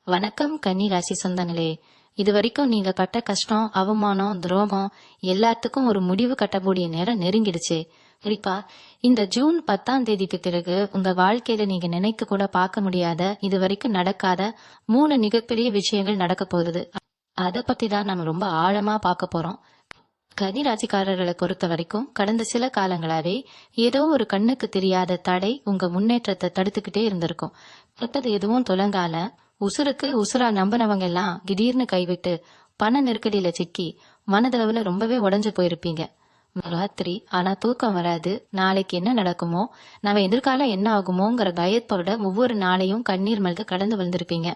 வணக்கம் கன்னி ராசி சொந்தங்களே. இது வரைக்கும் நீங்க பட்ட கஷ்டம், அவமானம், துரோகம் எல்லாத்துக்கும் ஒரு முடிவு கட்டக்கூடிய நேரம் நெருங்கிடுச்சு. குறிப்பா இந்த ஜூன் 10ஆம் தேதிக்கு பிறகு உங்க வாழ்க்கையில நீங்க நினைத்து கூட பார்க்க முடியாத, இது வரைக்கும் நடக்காத 3 மிகப்பெரிய விஷயங்கள் நடக்க போகுது. அதை பத்தி தான் நம்ம ரொம்ப ஆழமா பார்க்க போறோம். கன்னி ராசிக்காரர்களை பொறுத்த வரைக்கும் கடந்த சில காலங்களாவே ஏதோ ஒரு கண்ணுக்கு தெரியாத தடை உங்க முன்னேற்றத்தை தடுத்துக்கிட்டே இருந்திருக்கும். தொட்டது எதுவும் தொலங்கால, உசுருக்கு உசுரா நம்பினவங்க எல்லாம் திடீர்னு கைவிட்டு பண நெருக்கடியில சிக்கி மனதளவுல ரொம்பவே உடைஞ்சு போயிருப்பீங்க. ராத்திரி ஆனா தூக்கம் வராது. நாளைக்கு என்ன நடக்குமோ, நம்ம எதிர்காலம் என்ன ஆகுமோங்கிற பயத்தோட ஒவ்வொரு நாளையும் கண்ணீர் மல்க கடந்து வந்திருப்பீங்க.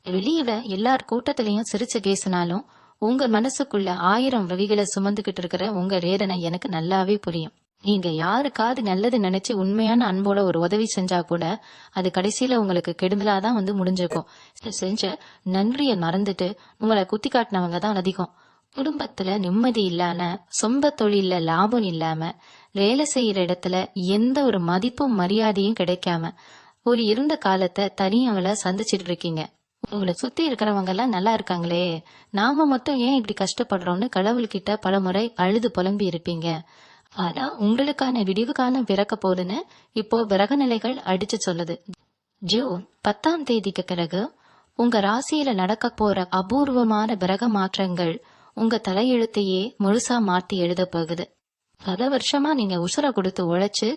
வெளியில எல்லார் கூட்டத்திலையும் சிரிச்சு பேசினாலும் உங்க மனசுக்குள்ள 1000 வழிகளை சுமந்துகிட்டு இருக்கிற உங்க வேதனை எனக்கு நல்லாவே புரியும். நீங்க யாருக்காவது நல்லது நினைச்சு உண்மையான அன்போட ஒரு உதவி செஞ்சா கூட அது கடைசியில உங்களுக்கு கெடுதலாதான் முடிஞ்சிருக்கும். செஞ்ச நன்றியை மறந்துட்டு உங்களை குத்தி காட்டினவங்க தான் அதிகம். குடும்பத்துல நிம்மதி இல்லாம, சொந்த தொழில லாபம் இல்லாம, வேலை செய்யற இடத்துல எந்த ஒரு மதிப்பும் மரியாதையும் கிடைக்காம ஒரு இருந்த காலத்தை தனியாவல சந்திச்சிட்டு இருக்கீங்க. உங்களை சுத்தி இருக்கிறவங்க எல்லாம் நல்லா இருக்காங்களே, நாம மட்டும் ஏன் இப்படி கஷ்டப்படுறோம்னு கடவுள்கிட்ட பல முறை அழுது புலம்பி இருப்பீங்க. ஆனா உங்களுக்கான விடிவு காலம் பிறக்க போதுன்னு இப்போ கிரக நிலைகள் அடிச்சு சொல்லுது. ஜூன் 10ஆம் தேதிக்கு பிறகு உங்க ராசியில நடக்க போற அபூர்வமான கிரக மாற்றங்கள் உங்க தலையெழுத்தையே முழுசா மாத்தி எழுத போகுது. பல வருஷமா நீங்க உசுர கொடுத்து உழைச்சு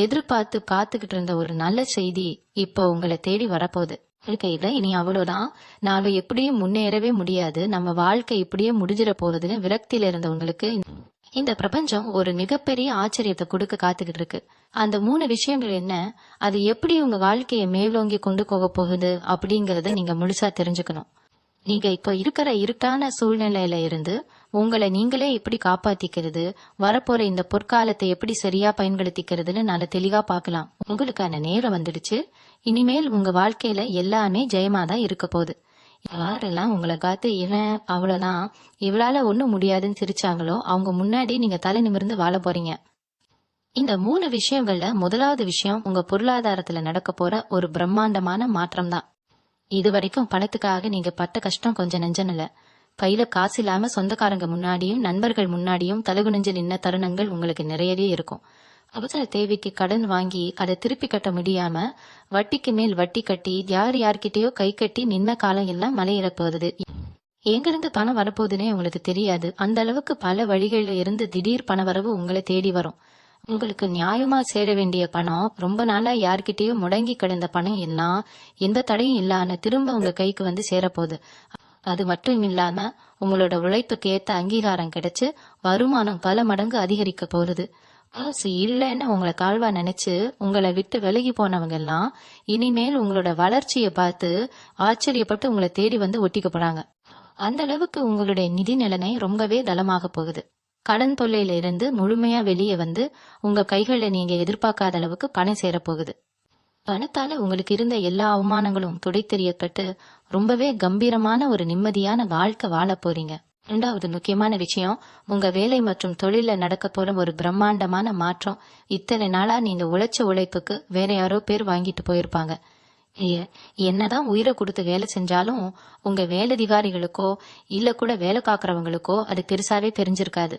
எதிர்பார்த்து காத்துக்கிட்டு இருந்த ஒரு நல்ல செய்தி இப்போ உங்களை தேடி வரப்போகுது. இருக்கையில இனி அவ்வளவுதான், நாம எப்படியும் முன்னேறவே முடியாது, நம்ம வாழ்க்கை இப்படியே முடிஞ்சிட போகுதுன்னு விரக்தியில இருந்த உங்களுக்கு இந்த பிரபஞ்சம் ஒரு மிகப்பெரிய ஆச்சரியத்தை கொடுக்க காத்துக்கிட்டு இருக்கு. அந்த 3 விஷயங்கள் என்ன, அது எப்படி உங்க வாழ்க்கையை மேலோங்கி கொண்டு போக போகுது அப்படிங்கறத நீங்க முழுசா தெரிஞ்சுக்கணும். நீங்க இப்ப இருக்கிற இருட்டான சூழ்நிலையில இருந்து உங்களை நீங்களே எப்படி காப்பாத்திக்கிறது, வரப்போற இந்த பொற்காலத்தை எப்படி சரியா பயன்படுத்திக்கிறதுன்னு நல்ல தெளிவா பார்க்கலாம். உங்களுக்கான நேரம் வந்துடுச்சு. இனிமேல் உங்க வாழ்க்கையில எல்லாமே ஜெயமாதான் இருக்க போகுது. யாரெல்லாம் உங்களை காத்து இவன் அவ்வளவுதான், இவளால ஒண்ணும் முடியாதுன்னு சிரிச்சாங்களோ அவங்க முன்னாடி நீங்க தலை நிமிர்ந்து வாழ போறீங்க. இந்த 3 விஷயங்கள்ல முதலாவது விஷயம் உங்க பொருளாதாரத்துல நடக்க போற ஒரு பிரம்மாண்டமான மாற்றம் தான். இது வரைக்கும் பணத்துக்காக நீங்க பட்ட கஷ்டம் கொஞ்சம் நெஞ்சனில்ல. கையில காசு இல்லாம சொந்தக்காரங்க முன்னாடியும் நண்பர்கள் முன்னாடியும் தலகுனிஞ்சு நின்ன தருணங்கள் உங்களுக்கு நிறையவே இருக்கும். அவசர தேவைக்கு கடன் வாங்கி அதை திருப்பி கட்ட முடியாம வட்டிக்கு மேல் வட்டி கட்டி யார்கிட்டயோ கை கட்டி நின்ன காலம் எல்லாம் மலையிற போகுது. எங்கிருந்து பணம் வரப்போகுதுன்னே உங்களுக்கு தெரியாது. அந்த அளவுக்கு பல வழிகள்ல இருந்து திடீர் பண வரவு உங்களை தேடி வரும். உங்களுக்கு நியாயமா சேர வேண்டிய பணம், ரொம்ப நாளா யார்கிட்டயோ முடங்கி கிடந்த பணம் எல்லாம் எந்த தடையும் இல்லாம திரும்ப உங்க கைக்கு வந்து சேரப்போகுது. அது மட்டும் இல்லாம உங்களோட உழைப்புக்கு ஏத்த அங்கீகாரம் கிடைச்சு வருமானம் பல மடங்கு அதிகரிக்க போகுது. காசு இல்லைன்னு உங்களை கால்வா நினைச்சு உங்களை விட்டு விலகி போனவங்க எல்லாம் இனிமேல் உங்களோட வளர்ச்சியை பார்த்து ஆச்சரியப்பட்டு உங்களை தேடி வந்து ஒட்டிக்க போறாங்க. அந்த அளவுக்கு உங்களுடைய நிதி நிலைமை ரொம்பவே தளமாக போகுது. கடன் தொல்லையில இருந்து முழுமையா வெளியே வந்து உங்க கைகள்ல நீங்க எதிர்பார்க்காத அளவுக்கு பணம் சேரப்போகுது. பணத்தால உங்களுக்கு இருந்த எல்லா அவமானங்களும் துடைத்தெறியப்பட்டு ரொம்பவே கம்பீரமான ஒரு நிம்மதியான வாழ்க்கை வாழ போறீங்க. 2வது முக்கியமான விஷயம், உங்க வேலை மற்றும் தொழில நடக்க போற ஒரு பிரம்மாண்டமான மாற்றம். இத்தனை நாளா நீங்க உழைச்ச உழைப்புக்கு வேற யாரோ பேர் வாங்கிட்டு போயிருப்பாங்க. என்னதான் உயிரை கொடுத்து வேலை செஞ்சாலும் உங்க வேலைதிகாரிகளுக்கோ இல்ல கூட வேலை காக்குறவங்களுக்கோ அது பெருசாவே தெரிஞ்சிருக்காது.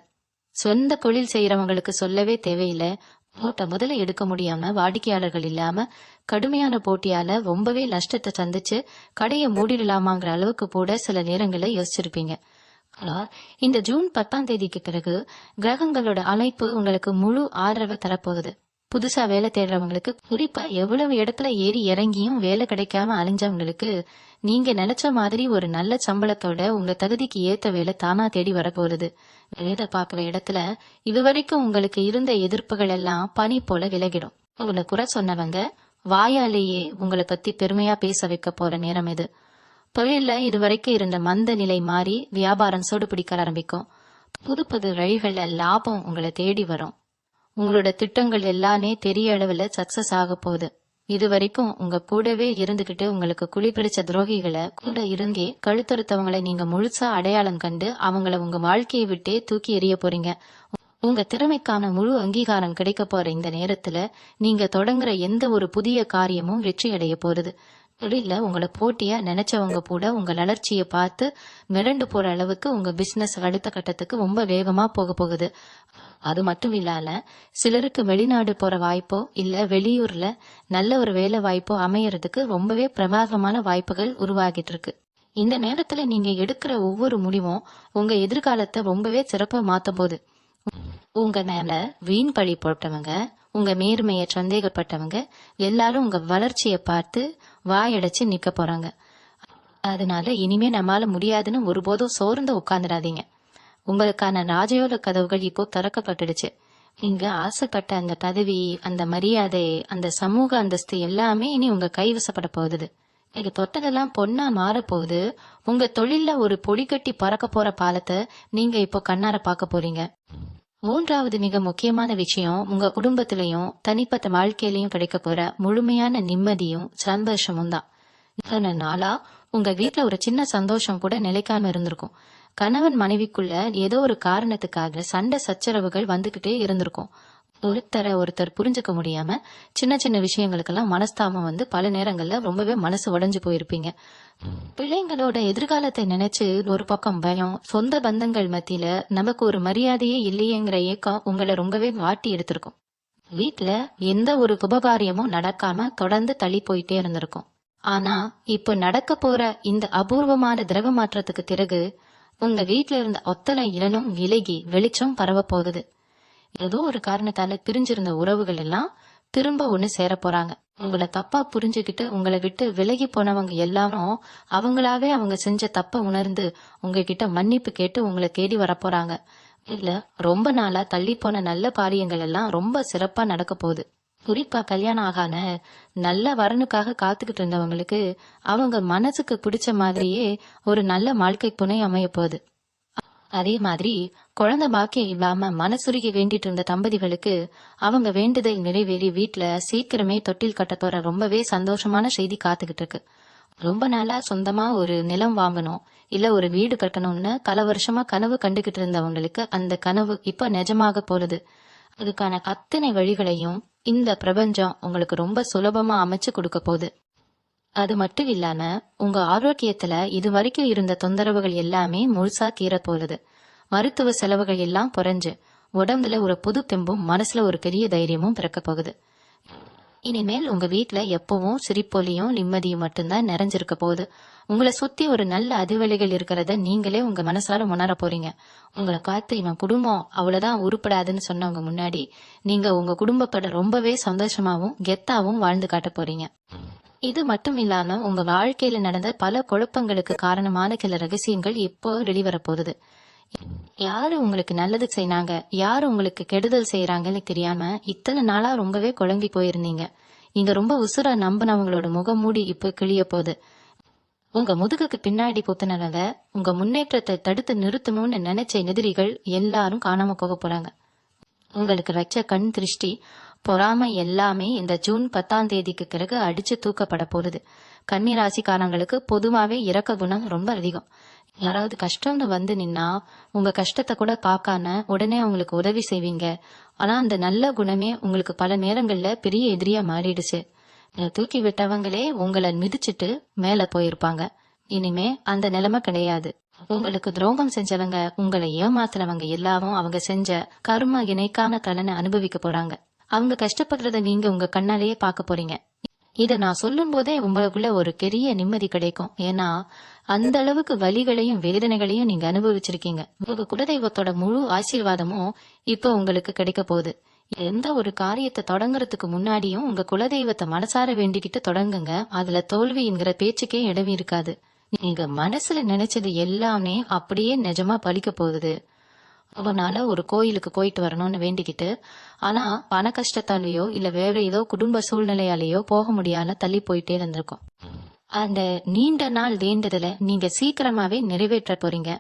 சொந்த தொழில் செய்யறவங்களுக்கு சொல்லவே தேவையில்லை. போட்ட முதல்ல எடுக்க முடியாம, வாடிக்கையாளர்கள் இல்லாம, கடுமையான போட்டியால ரொம்பவே நஷ்டத்தை சந்திச்சு கடையை மூடிடலாமாங்கிற அளவுக்கு கூட சில நேரங்களை யோசிச்சிருப்பீங்க. இந்த ஜூன் 10ஆம் தேதிக்கு பிறகு கிரகங்களோட அமைப்பு உங்களுக்கு முழு ஆதரவை தரப்போகுது. புதுசா வேலை தேடுறவங்களுக்கு, குறிப்பா எவ்வளவு இடத்துல ஏறி இறங்கியும் வேலை கிடைக்காம அலைஞ்சவங்களுக்கு நீங்க நினைச்ச மாதிரி ஒரு நல்ல சம்பளத்தோட உங்க தகுதிக்கு ஏத்த வேலை தானா தேடி வரப்போகுது. வேலை பார்க்கிற இடத்துல இதுவரைக்கும் உங்களுக்கு இருந்த எதிர்ப்புகள் எல்லாம் பனி போல விலகிடும். உங்களை குறை சொன்னவங்க வாயாலேயே உங்களை பத்தி பெருமையா பேச வைக்க போற நேரம் இது. தொழில இதுவரைக்கும் இருந்த மந்த நிலை மாறி வியாபாரம் சூடு பிடிக்க ஆரம்பிக்கும். புது புது வழிகள்ல லாபம் உங்களை தேடி வரும். உங்களோட திட்டங்கள் எல்லாமே பெரிய அளவுல சக்சஸ் ஆக போகுது. இது வரைக்கும் உங்க கூடவே இருந்துகிட்டு உங்களுக்கு குழி பிடிச்ச துரோகிகளை கூட இருந்தே கழுத்தறுத்தவங்களை நீங்க முழுசா அடையாளம் கண்டு அவங்கள உங்க வாழ்க்கையை விட்டே தூக்கி எறிய போறீங்க. உங்க திறமைக்கான முழு அங்கீகாரம் கிடைக்க போற இந்த நேரத்துல நீங்க தொடங்குற எந்த ஒரு புதிய காரியமும் வெற்றி அடைய போறது. தொழில உங்களை போட்டியா நினைச்சவங்க கூட உங்க வளர்ச்சியை பார்த்து மிரண்டு போற அளவுக்கு உங்க பிசினஸ் அடுத்த கட்டத்துக்கு ரொம்ப வேகமா போக போகுது. அது மட்டும் இல்லாம சிலருக்கு வெளிநாடு போற வாய்ப்போ இல்ல வெளியூர்ல நல்ல ஒரு வேலை வாய்ப்போ அமையறதுக்கு ரொம்பவே பிரமாதமான வாய்ப்புகள் உருவாகிட்டு இருக்கு. இந்த நேரத்துல நீங்க எடுக்கிற ஒவ்வொரு முடிவும் உங்க எதிர்காலத்தை ரொம்பவே சிறப்பா மாத்த போகுது. உங்க மேல வீண் பழி போட்டவங்க, உங்க நேர்மைய சந்தேகப்பட்டவங்க எல்லாரும் உங்க வளர்ச்சியை பார்த்து வாயடைச்சு நிக்க போறாங்க. அதனால இனிமே நம்மால முடியாதுன்னு ஒருபோதும் சோர்ந்து உட்கார்ந்துடாதீங்க. உங்களுக்கான ராஜயோக கதவுகள் இப்போ திறக்கப்பட்டுடுச்சு. நீங்க ஆசைப்பட்ட அந்த பதவி, அந்த மரியாதை, அந்த சமூக அந்தஸ்து எல்லாமே இனி உங்க கைவசப்பட போகுது. நீங்க தொட்டதெல்லாம் பொண்ணா மாறப்போகுது. உங்க தொழில்ல ஒரு பொடி கட்டி பறக்க போற பாலத்தை நீங்க இப்போ கண்ணார பார்க்க போறீங்க. மூன்றாவது மிக முக்கியமான விஷயம், உங்க குடும்பத்திலையும் தனிப்பட்ட வாழ்க்கையிலையும் கிடைக்க போற முழுமையான நிம்மதியும் சந்தோஷமும் தான். இத்தனை நாளா உங்க வீட்டுல ஒரு சின்ன சந்தோஷம் கூட நிலைக்காம இருந்திருக்கும். கணவன் மனைவிக்குள்ள ஏதோ ஒரு காரணத்துக்காக சண்டை சச்சரவுகள் வந்துகிட்டே இருந்திருக்கும். ஒருத்தர் புரிஞ்சுக்க முடியாம சின்ன சின்ன விஷயங்களுக்கெல்லாம் மனஸ்தாபம் வந்து பல நேரங்கள்ல ரொம்பவே மனசு உடைஞ்சு போயிருப்பீங்க. பிள்ளைங்களோட எதிர்காலத்தை நினைச்சு ஒரு பக்கம் பயம், சொந்த பந்தங்கள் மத்தியில நமக்கு ஒரு மரியாதையே இல்லையேங்கிற ஏக்கம் உங்களை ரொம்பவே வாட்டி எடுத்திருக்கும். வீட்டுல எந்த ஒரு சுபகாரியமும் நடக்காம தொடர்ந்து தள்ளி போயிட்டே இருந்திருக்கும். ஆனா இப்ப நடக்க போற இந்த அபூர்வமான திரவ மாற்றத்துக்கு பிறகு உங்க வீட்டுல இருந்த ஒத்தனை இளனும் விலகி வெளிச்சம் பரவ போகுது. ஏதோ ஒரு காரணத்தால பிரிஞ்சிருந்த உறவுகள் எல்லாம் திரும்ப ஒண்ணு சேர போறாங்க. உங்களை தப்பா புரிஞ்சுக்கிட்டு உங்களை விட்டு விலகி போனவங்க எல்லாரும் அவங்களாவே அவங்க செஞ்ச தப்ப உணர்ந்து உங்ககிட்ட மன்னிப்பு கேட்டு உங்களை தேடி வரப்போறாங்க. இல்ல ரொம்ப நாளா தள்ளி போன நல்ல காரியங்கள் எல்லாம் ரொம்ப சிறப்பா நடக்க போகுது. குறிப்பா கல்யாணம் ஆகான நல்ல வரனுக்காக காத்துக்கிட்டு இருந்தவங்களுக்கு அவங்க மனசுக்கு பிடிச்ச மாதிரியே ஒரு நல்ல வாழ்க்கை துணை அமைய போகுது. அதே மாதிரி குழந்தை பாக்கியம் இல்லாம மனசுருகி வேண்டிட்டு இருந்த தம்பதிகளுக்கு அவங்க வேண்டுதல் நிறைவேறி வீட்டுல சீக்கிரமே தொட்டில் கட்ட போற ரொம்பவே சந்தோஷமான செய்தி காத்துக்கிட்டு இருக்கு. ரொம்ப நாளா சொந்தமா ஒரு நிலம் வாங்கணும் இல்ல ஒரு வீடு கட்டணும்னு பல வருஷமா கனவு கண்டுகிட்டு இருந்தவங்களுக்கு அந்த கனவு இப்ப நிஜமாக போறது. அதுக்கான அத்தனை வழிகளையும் இந்த பிரபஞ்சம் உங்களுக்கு ரொம்ப சுலபமா அமைச்சு கொடுக்க போகுது. அது மட்டும் இல்லாம உங்க ஆரோக்கியத்துல இது வரைக்கும் இருந்த தொந்தரவுகள் எல்லாமே முழுசா தீர போகுது. மருத்துவ செலவுகள் எல்லாம் குறைஞ்சு உடம்புல ஒரு புது தெம்பும் மனசுல ஒரு பெரிய தைரியமும் பிறக்க போகுது. இனிமேல் உங்க வீட்டுல எப்பவும் சிரிப்பொலியும் நிம்மதியும் மட்டும்தான் நிறைஞ்சிருக்க போகுது. உங்களை சுத்தி ஒரு நல்ல அதிர்வலைகள் இருக்கிறத நீங்களே உங்க மனசால உணர போறீங்க. உங்களை காத்து இவன் குடும்பம் அவ்வளவுதான் உருப்படாதுன்னு சொன்னவங்க முன்னாடி நீங்க உங்க குடும்பத்தோட ரொம்பவே சந்தோஷமாவும் கெத்தாவும் வாழ்ந்து காட்ட போறீங்க. இது மட்டும் இல்லாம உங்க வாழ்க்கையில நடந்த பல குழப்பங்களுக்கு காரணமான சில ரகசியங்கள் இப்போ வெளிவர போகுது. யாரு உங்களுக்கு நல்லது செய்யறாங்க, யாரு உங்களுக்கு கெடுதல் செய்யறாங்கன்னு தெரியாம இத்தனை நாளா ரொம்பவே குழம்பி போயிருந்தீங்க. நீங்க ரொம்ப உசுரா நம்பினவங்களோட முகமூடி இப்ப கிளிய போகுது. உங்க முதுகுக்கு பின்னாடி குத்துனவங்க உங்க முன்னேற்றத்தை தடுத்து நிறுத்தணும்னு நினைச்ச எதிரிகள் எல்லாரும் காணாம போக போறாங்க. உங்களுக்கு வச்ச கண் திருஷ்டி பொறாமை எல்லாமே இந்த ஜூன் 10ஆம் தேதிக்கு பிறகு அடிச்சு தூக்கப்பட போகுது. கன்னி ராசிக்காரங்களுக்கு பொதுவாவே இரக்க குணம் ரொம்ப அதிகம். யாராவது கஷ்டம்னு வந்து நின்னா உங்க கஷ்டத்தை கூட பார்க்காம உடனே அவங்களுக்கு உதவி செய்வீங்க. ஆனா அந்த நல்ல குணமே உங்களுக்கு பல நேரங்கள்ல பெரிய எதிரியா மாறிடுச்சு. தூக்கி விட்டவங்களே உங்களை மிதிச்சிட்டு மேல போயிருப்பாங்க. இனிமே அந்த நிலைமை கிடையாது. உங்களுக்கு துரோகம் செஞ்சவங்க, உங்களை ஏமாத்துறவங்க எல்லாரும் அவங்க செஞ்ச கர்ம இணைக்கான கடனை அனுபவிக்க போறாங்க. அவங்க கஷ்டப்படுறத நீங்க உங்க கண்ணாலேயே பார்க்க போறீங்க. இத நான் சொல்லும் போதே உங்களுக்குள்ள ஒரு பெரிய நிம்மதி கிடைக்கும். ஏன்னா அந்த அளவுக்கு வலிகளையும் வேதனைகளையும் நீங்க அனுபவிச்சிருக்கீங்க. உங்க குலதெய்வத்தோட முழு ஆசீர்வாதமும் இப்போ உங்களுக்கு கிடைக்க போகுது. எந்த ஒரு காரியத்தை தொடங்குறதுக்கு முன்னாடியும் உங்க குலதெய்வத்தை மனசார வேண்டிக்கிட்டு தொடங்குங்க. அதுல தோல்விங்கிற பேச்சுக்கே இடமே இருக்காது. நீங்க மனசுல நினைச்சது எல்லாமே அப்படியே நிஜமா பலிக்க போகுது. அவனால ஒரு கோயிலுக்கு போயிட்டு வரணும்னு வேண்டிக்கிட்டு ஆனா பண கஷ்டத்தாலேயோ இல்ல வேற ஏதோ குடும்ப சூழ்நிலையாலேயோ போக முடியாம தள்ளி போயிட்டே இருந்திருக்கும். அந்த நீண்ட நாள் வேண்டுதலை நீங்க சீக்கிரமாவே நிறைவேற்ற போறீங்க.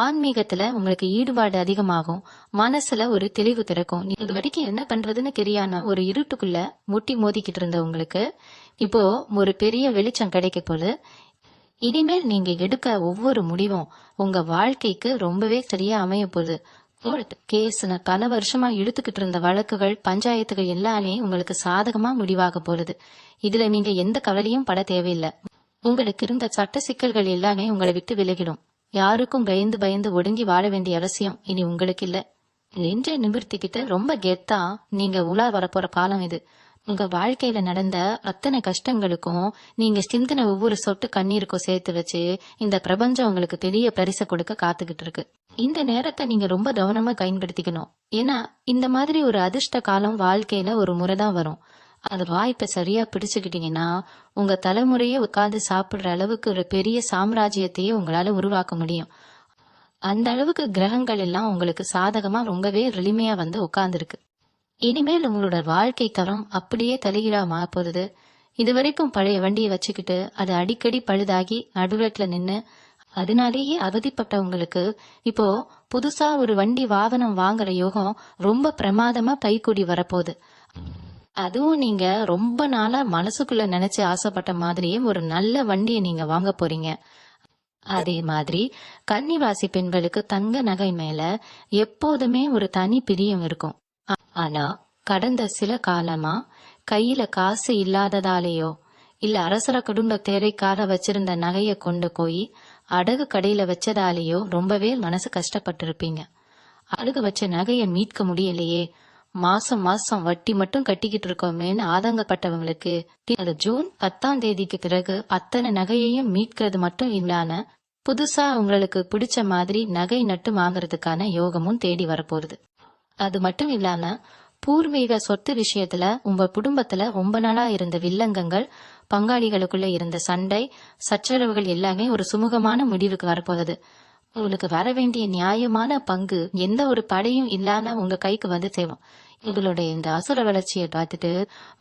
ஆன்மீகத்துல உங்களுக்கு ஈடுபாடு அதிகமாகும். மனசுல ஒரு தெளிவு திறக்கும். இது வரைக்கும் என்ன பண்றதுன்னு தெரியாம ஒரு இருட்டுக்குள்ள முட்டி மோதிக்கிட்டு இருந்த உங்களுக்கு இப்போ ஒரு பெரிய வெளிச்சம் கிடைக்க போது. இனிமேல் நீங்க எடுக்க ஒவ்வொரு முடிவும் உங்க வாழ்க்கைக்கு ரொம்பவே சரியா அமைய போகுது. கோர்ட் கேஸ்னு பல வருஷமா இழுத்துக்கிட்டு இருந்த வழக்குகள், பஞ்சாயத்துகள் எல்லாமே உங்களுக்கு சாதகமா முடிவாக போறது. இதுல நீங்க எந்த கவலையும் பட தேவையில்லை. உங்களுக்கு இருந்த சட்ட சிக்கல்கள் எல்லாமே உங்களை விட்டு விலகிடும். யாருக்கும் பயந்து பயந்து ஒடுங்கி வாழ வேண்டிய அவசியம் இனி உங்களுக்கு இல்ல. நெஞ்ச நிமிர்த்திக்கிட்டு ரொம்ப கெத்தா நீங்க உலா வரப்போற காலம் இது. உங்க வாழ்க்கையில நடந்த அத்தனை கஷ்டங்களுக்கும் நீங்க சிந்தின ஒவ்வொரு சொட்டு கண்ணீருக்கும் சேர்த்து வச்சு இந்த பிரபஞ்சம் உங்களுக்கு பெரிய பரிசை கொடுக்க காத்துக்கிட்டு இருக்கு. இந்த நேரத்தை நீங்க ரொம்ப கவனமா பயன்படுத்திக்கணும். ஏன்னா இந்த மாதிரி ஒரு அதிர்ஷ்ட காலம் வாழ்க்கையில ஒரு முறைதான் வரும். அந்த வாய்ப்பை சரியா பிடிச்சுக்கிட்டீங்கன்னா உங்க தலைமுறையே உட்கார்ந்து சாப்பிடுற அளவுக்கு ஒரு பெரிய சாம்ராஜ்யத்தையே உங்களால உருவாக்க முடியும். அந்த அளவுக்கு கிரகங்கள் எல்லாம் உங்களுக்கு சாதகமா ரொம்பவே எளிமையா வந்து உட்கார்ந்துருக்கு. இனிமேல் உங்களோட வாழ்க்கை தரம் அப்படியே தலைகீழா மாறப்போகுது. இதுவரைக்கும் பழைய வண்டியை வச்சுக்கிட்டு அது அடிக்கடி பழுதாகி நடுவேட்ல நின்னு அதனாலேயே அவதிப்பட்டவங்களுக்கு இப்போ புதுசா ஒரு வண்டி வாகனம் வாங்குற யோகம் ரொம்ப பிரமாதமா கைகூடி வரப்போகுது. அதுவும் நீங்க ரொம்ப நாளா மனசுக்குள்ள நினைச்சு ஆசைப்பட்ட மாதிரியே ஒரு நல்ல வண்டியை நீங்க வாங்க போறீங்க. அதே மாதிரி கன்னிராசி பெண்களுக்கு தங்க நகை மேல எப்போதுமே ஒரு தனி பிரியம் இருக்கும். ஆனா கடந்த சில காலமா கையில காசு இல்லாததாலேயோ இல்ல அரசர குடும்ப தேவைக்காக வச்சிருந்த நகைய கொண்டு போய் அடகு கடையில வச்சதாலேயோ ரொம்பவே மனசு கஷ்டப்பட்டிருப்பீங்க. அடகு வச்ச நகைய மீட்க முடியலையே, மாசம் மாசம் வட்டி மட்டும் கட்டிக்கிட்டு இருக்கோமேன்னு ஆதங்கப்பட்டவங்களுக்கு அது ஜூன் 10 பிறகு அத்தனை நகையையும் மீட்கிறது மட்டும் இல்லாம புதுசா உங்களுக்கு பிடிச்ச மாதிரி நகை நட்டு வாங்குறதுக்கான யோகமும் தேடி வரப்போகுது. அது மட்டும் இல்லாம பூர்வீக சொத்து விஷயத்துல உங்க குடும்பத்துல ரொம்ப நாளா இருந்த வில்லங்கங்கள், பங்காளிகளுக்குள்ள இருந்த சண்டை சச்சரவுகள் எல்லாமே ஒரு சுமூகமான முடிவுக்கு வரப்போகுது. உங்களுக்கு வர வேண்டிய நியாயமான பங்கு எந்த ஒரு படையும் இல்லாம உங்க கைக்கு வந்து சேரும். உங்களுடைய இந்த அசுர வளர்ச்சியை பார்த்துட்டு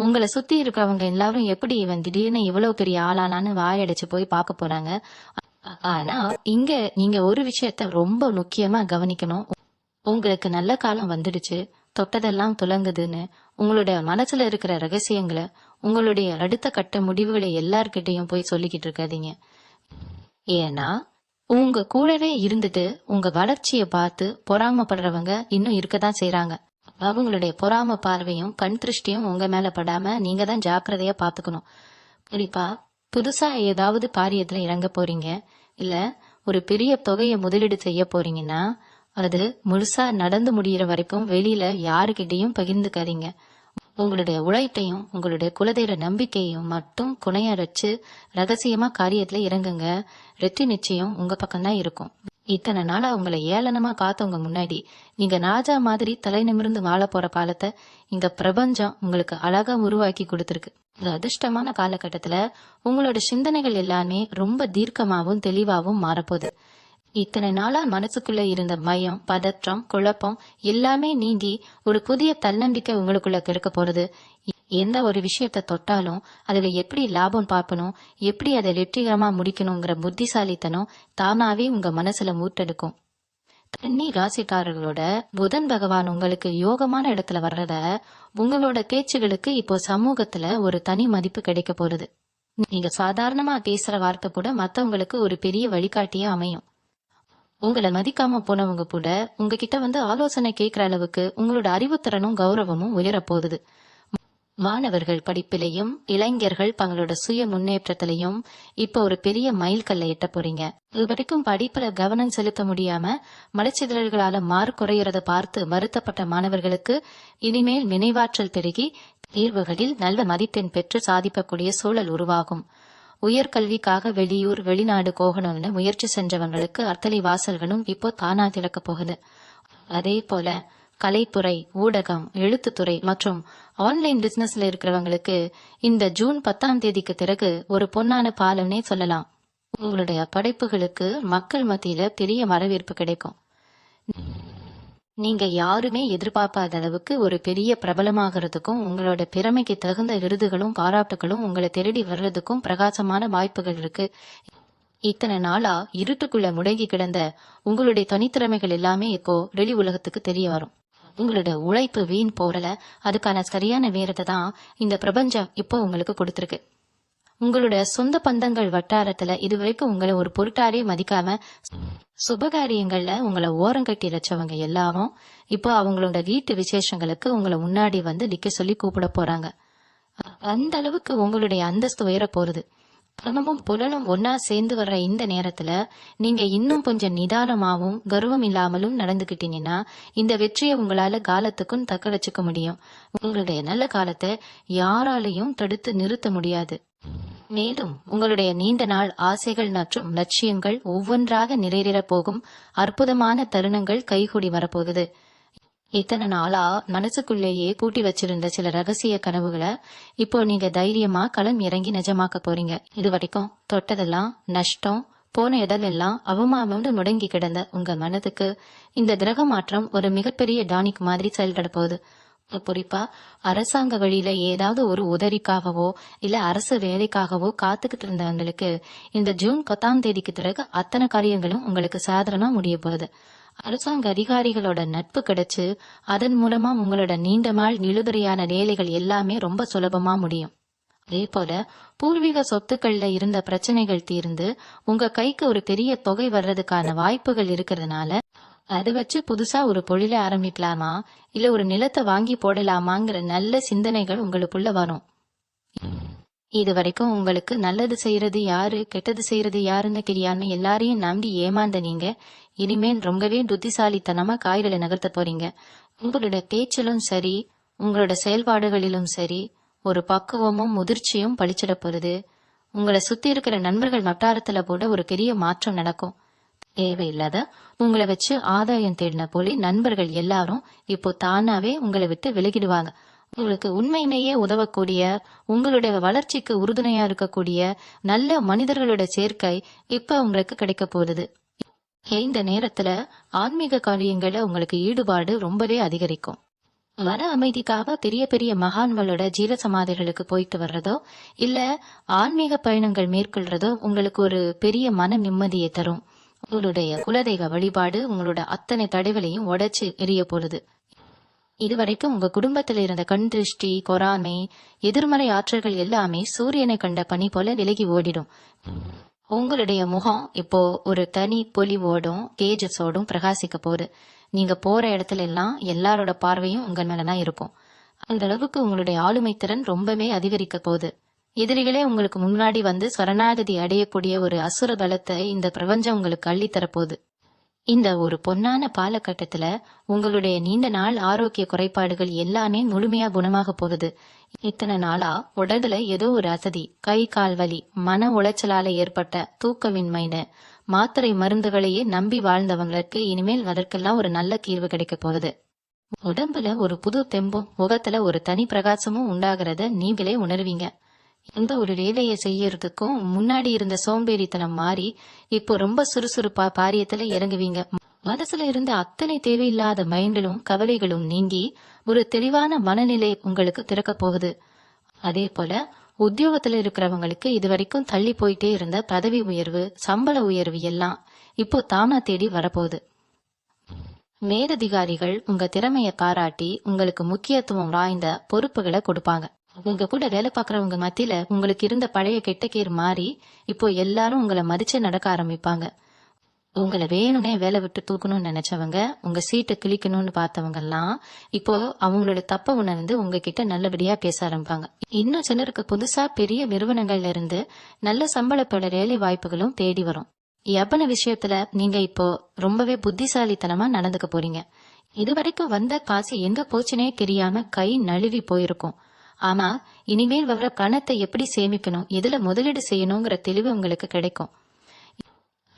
உங்களை சுத்தி இருக்கிறவங்க எல்லாரும் எப்படி இவன் திடீர்னு இவ்வளவு பெரிய ஆளானான்னு வாயடிச்சு போய் பார்க்க போறாங்க. ஆனா இங்க நீங்க ஒரு விஷயத்த ரொம்ப முக்கியமா கவனிக்கணும். உங்களுக்கு நல்ல காலம் வந்துடுச்சு, தொட்டதெல்லாம் துலங்குதுன்னு உங்களுடைய மனசுல இருக்கிற ரகசியங்களை, உங்களுடைய அடுத்த கட்ட முடிவுகளை எல்லார்கிட்டையும் போய் சொல்லிக்கிட்டு இருக்காதீங்க. ஏன்னா உங்க கூடவே இருந்துட்டு உங்க வளர்ச்சியை பார்த்து பொறாமப்படுறவங்க இன்னும் இருக்கதான் செய்யறாங்க. அவங்களுடைய பொறாம பார்வையும் கண் திருஷ்டியும் உங்க மேல படாம நீங்க தான் ஜாக்கிரதையா பாத்துக்கணும். குறிப்பா புதுசா ஏதாவது காரியத்துல இறங்க போறீங்க, இல்ல ஒரு பெரிய தொகையை முதலீடு செய்ய போறீங்கன்னா அது முழுசா நடந்து முடிகிற வரைக்கும் வெளியில யாருக்கிட்டையும் பகிர்ந்துக்காதீங்க. உங்களுடைய உழைப்பையும் உங்களுடைய குலதெய்வ நம்பிக்கையும் மட்டும் குணைய வச்சு ரகசியமா காரியத்துல இறங்குங்க. வெற்றி நிச்சயம் உங்க பக்கம்தான் இருக்கும். இத்தனை நாளா உங்களை ஏளனமா காத்தவங்க முன்னாடி நீங்க ராஜா மாதிரி தலை நிமிர்ந்து வாழ போற காலத்தை இங்க பிரபஞ்சம் உங்களுக்கு அழகா உருவாக்கி கொடுத்திருக்கு. இந்த அதிர்ஷ்டமான காலகட்டத்துல உங்களோட சிந்தனைகள் எல்லாமே ரொம்ப தீர்க்கமாவும் தெளிவாவும் மாறப்போகுது. இத்தனை நாளா மனசுக்குள்ள இருந்த பயம், பதற்றம், குழப்பம் எல்லாமே நீங்கி ஒரு புதிய தன்னம்பிக்கை உங்களுக்குள்ள கிடைக்க போறது. எந்த ஒரு விஷயத்த தொட்டாலும் அதுல எப்படி லாபம் பார்க்கணும், எப்படி அதை வெற்றிகரமா முடிக்கணுங்கிற புத்திசாலித்தனம் தானாவே உங்க மனசுல மூட்டெடுக்கும். கன்னி ராசிக்காரர்களோட புதன் பகவான் உங்களுக்கு யோகமான இடத்துல வர்றத உங்களோட பேச்சுகளுக்கு இப்போ சமூகத்துல ஒரு தனி மதிப்பு கிடைக்க போறது. நீங்க சாதாரணமா பேசுற வார்த்தை கூட மத்தவங்களுக்கு ஒரு பெரிய வழிகாட்டியா அமையும். உங்களை மதிக்காம போனவங்க கூட உங்ககிட்ட வந்து ஆலோசனை கேட்கிற அளவுக்கு உங்களோட அறிவுத்திறனும் கௌரவமும் உயரப்போகுது. மாணவர்கள் படிப்பிலையும் இளைஞர்கள் தங்களோட சுய முன்னேற்றத்திலையும் இப்ப ஒரு பெரிய மைல்கல்லை எட்ட போறீங்க. இது வரைக்கும் படிப்புல கவனம் செலுத்த முடியாம மலைச்சிதறல்களால மார்க் குறையறத பார்த்து வருத்தப்பட்ட மாணவர்களுக்கு இனிமேல் நினைவாற்றல் பெருகி தேர்வுகளில் நல்ல மதிப்பெண் பெற்று சாதிக்கக்கூடிய சூழல் உருவாகும். உயர்கல்விக்காக வெளியூர் வெளிநாடு போகணும்னு முயற்சி செஞ்சவங்களுக்கு அத்தனை வாசல்களும் இப்போ தானா திறக்க போகுது. அதே போல கலைத்துறை, ஊடகம், எழுத்துத்துறை மற்றும் ஆன்லைன் பிசினஸ்ல இருக்கிறவங்களுக்கு இந்த ஜூன் 10 பிறகு ஒரு பொன்னான பாலம்னே சொல்லலாம். உங்களுடைய படைப்புகளுக்கு மக்கள் மத்தியில பெரிய வரவேற்பு கிடைக்கும். நீங்க யாருமே எதிர்பார்க்காத அளவுக்கு ஒரு பெரிய பிரபலமாகறதுக்கும் உங்களோட திறமைக்கு தகுந்த விருதுகளும் பாராட்டுகளும் உங்களை தேடி வர்றதுக்கும் பிரகாசமான வாய்ப்புகள் இருக்கு. இத்தனை நாளா இருட்டுக்குள்ள முடங்கி கிடந்த உங்களுடைய தனித்திறமைகள் எல்லாமே இப்போ வெளி உலகத்துக்கு தெரிய வரும். உங்களோட உழைப்பு வீண் போறல, அதுக்கான சரியான நேரத்தை தான் இந்த பிரபஞ்சம் இப்போ உங்களுக்கு கொடுத்திருக்கு. உங்களோட சொந்த பந்தங்கள் வட்டாரத்துல இதுவரைக்கும் உங்களை ஒரு பொருட்டாலே மதிக்காம சுபகாரியங்கள்ல உங்களை ஓரங்கட்டி வச்சவங்க எல்லாரும் இப்போ அவங்களோட வீட்டு விசேஷங்களுக்கு உங்களை முன்னாடி வந்து நிக்க சொல்லி கூப்பிட போறாங்க. அந்த அளவுக்கு உங்களுடைய அந்தஸ்து உயர போறது. பணமும் புலனும் ஒன்னா சேர்ந்து வர்ற இந்த நேரத்துல நீங்க இன்னும் கொஞ்சம் நிதானமாவும் கர்வம் இல்லாமலும் நடந்துகிட்டீங்கன்னா இந்த வெற்றியை உங்களால காலத்துக்கும் தக்க வச்சுக்க முடியும். உங்களுடைய நல்ல காலத்தை யாராலையும் தடுத்து நிறுத்த முடியாது. மேலும் உங்களுடைய நீண்ட நாள் ஆசைகள் மற்றும் லட்சியங்கள் ஒவ்வொன்றாக நிறைவேற போகும் அற்புதமான தருணங்கள் கைகூடி வரப்போகுது. இத்தனை நாளா மனசுக்குள்ளேயே பூட்டி வச்சிருந்த சில ரகசிய கனவுகளை இப்போ நீங்க தைரியமா களம் இறங்கி நிஜமாக்க போறீங்க. இது வரைக்கும் தொட்டதெல்லாம் நஷ்டம், போன இடமெல்லாம் அவமானம்னு முடங்கி கிடந்த உங்க மனதுக்கு இந்த கிரக மாற்றம் ஒரு மிகப்பெரிய டானிக் மாதிரி செயல்பட போகுது. குறிப்பா அரசாங்க வழியில ஏதாவது ஒரு உதவிக்காகவோ இல்ல அரசு வேலைக்காகவோ காத்துக்கிட்டு இருந்தவங்களுக்கு இந்த ஜூன் 10 பிறகு அத்தனை காரியங்களும் உங்களுக்கு சாதாரணமா முடிய போகுது. அரசாங்க அதிகாரிகளோட நட்பு கிடைச்சு அதன் மூலமா உங்களோட நீண்ட நாள் இழுபறியான வேலைகள் எல்லாமே ரொம்ப சுலபமா முடியும். அதே போல பூர்வீக சொத்துக்கள்ல இருந்த பிரச்சனைகள் தீர்ந்து உங்க கைக்கு ஒரு பெரிய தொகை வர்றதுக்கான வாய்ப்புகள் இருக்கிறதுனால அதை வச்சு புதுசா ஒரு தொழிலை ஆரம்பிக்கலாமா இல்ல ஒரு நிலத்தை வாங்கி போடலாமாங்கிற நல்ல சிந்தனைகள் உங்களுக்குள்ள வரும். இது வரைக்கும் உங்களுக்கு நல்லது செய்யறது யாரு கெட்டது செய்யறது யாருன்னு தெரியாம எல்லாரையும் நம்பி ஏமாந்த நீங்க இனிமேல் ரொம்பவே புத்திசாலித்தனமா காய்களை நகர்த்த போறீங்க. உங்களோட பேச்சிலும் சரி உங்களோட செயல்பாடுகளிலும் சரி ஒரு பக்குவமும் முதிர்ச்சியும் பளிச்சிட போறது. உங்களை சுத்தி இருக்கிற நண்பர்கள் வட்டாரத்துல கூட ஒரு பெரிய மாற்றம் நடக்கும். தேவையில்லாத உங்களை வச்சு ஆதாயம் தேடின போலி நண்பர்கள் எல்லாரும் இப்போ தானாவே உங்களை விட்டு விலகிடுவாங்க. உங்களுக்கு உண்மையிலேயே உதவக்கூடிய உங்களுடைய வளர்ச்சிக்கு உறுதுணையா இருக்கக்கூடிய நல்ல மனிதர்களோட சேர்க்கை இப்ப உங்களுக்கு கிடைக்க போகுது. இந்த நேரத்துல ஆன்மீக காரியங்கள உங்களுக்கு ஈடுபாடு ரொம்பவே அதிகரிக்கும். மன அமைதிக்காக பெரிய பெரிய மகான்களோட ஜீர சமாதிகளுக்கு போயிட்டு வர்றதோ இல்ல ஆன்மீக பயணங்கள் மேற்கொள்றதோ உங்களுக்கு ஒரு பெரிய மன நிம்மதியை தரும். உங்களுடைய குலதெய்வ வழிபாடு உங்களோட அத்தனை தடைகளையும் உடைச்சு எரிய போகுது. இதுவரைக்கும் உங்க குடும்பத்துல இருந்த கண் திருஷ்டி, பொறாமை, எதிர்மறை ஆற்றல்கள் எல்லாமே சூரியனை கண்ட பனி போல விலகி ஓடிடும். உங்களுடைய முகம் இப்போ ஒரு தனி பொலிவோடும் தேஜஸோடும் பிரகாசிக்க போகுது. நீங்க போற இடத்துல எல்லாம் எல்லாரோட பார்வையும் உங்க மேலதான் இருக்கும். அந்த அளவுக்கு உங்களுடைய ஆளுமை திறன் ரொம்பவே அதிகரிக்க போகுது. எதிரிகளே உங்களுக்கு முன்னாடி வந்து சரணாகதி அடையக்கூடிய ஒரு அசுர பலத்தை இந்த பிரபஞ்சம் உங்களுக்கு அள்ளித்தரப்போகுது. இந்த ஒரு பொன்னான காலகட்டத்துல உங்களுடைய நீண்ட நாள் ஆரோக்கிய குறைபாடுகள் எல்லாமே முழுமையா குணமாக போகுது. இத்தனை நாளா உடல்ல ஏதோ ஒரு அசதி, கை கால் வலி, மன உளைச்சலால ஏற்பட்ட தூக்கமின்மைன்னு மாத்திரை மருந்துகளையே நம்பி வாழ்ந்தவங்களுக்கு இனிமேல் அதற்கெல்லாம் ஒரு நல்ல தீர்வு கிடைக்க போகுது. உடம்புல ஒரு புது தெம்பும் முகத்துல ஒரு தனி பிரகாசமும் உண்டாகிறத நீங்களே உணர்வீங்க. எந்த ஒரு வேலையை செய்யறதுக்கும் முன்னாடி இருந்த சோம்பேறித்தனம் மாறி இப்போ ரொம்ப சுறுசுறுப்பா காரியத்துல இறங்குவீங்க. மனசுல இருந்த அத்தனை தேவையில்லாத மைண்டிலும் கவலைகளும் நீங்கி ஒரு தெளிவான மனநிலை உங்களுக்கு திறக்க போகுது. அதே போல உத்தியோகத்துல இருக்கிறவங்களுக்கு இதுவரைக்கும் தள்ளி போயிட்டே இருந்த பதவி உயர்வு, சம்பள உயர்வு எல்லாம் இப்போ தானா தேடி வரப்போகுது. மேலதிகாரிகள் உங்க திறமைய பாராட்டி உங்களுக்கு முக்கியத்துவம் வாய்ந்த பொறுப்புகளை கொடுப்பாங்க. உங்க கூட வேலை பாக்குறவங்க மத்தியில உங்களுக்கு இருந்த பழைய கெட்டக்கேர் மாறி இப்போ எல்லாரும் உங்களை மதிச்சு நடக்க ஆரம்பிப்பாங்க. உங்களை வேணும்னே வேலை விட்டு தூக்கணும்னு நினைச்சவங்க, உங்க சீட்டை கிழிக்கணும்னு பார்த்தவங்க எல்லாம் இப்போ அவங்களோட தப்ப உணர்ந்து உங்ககிட்ட நல்லபடியா பேச ஆரம்பிப்பாங்க. இன்னும் சிலருக்கு புதுசா பெரிய நிறுவனங்கள்ல இருந்து நல்ல சம்பளத்தோட வேலை வாய்ப்புகளும் தேடி வரும். எவ்வளவு விஷயத்துல நீங்க இப்போ ரொம்பவே புத்திசாலித்தனமா நடந்துக்க போறீங்க. இதுவரைக்கும் வந்த காசு எங்க போச்சுனே தெரியாம கை நழுவி போயிருக்கும். ஆனா இனிமேல் வர்ற பணத்தை எப்படி சேமிக்கணும், எதுல முதலீடு செய்யணுங்கிற தெளிவு உங்களுக்கு கிடைக்கும்.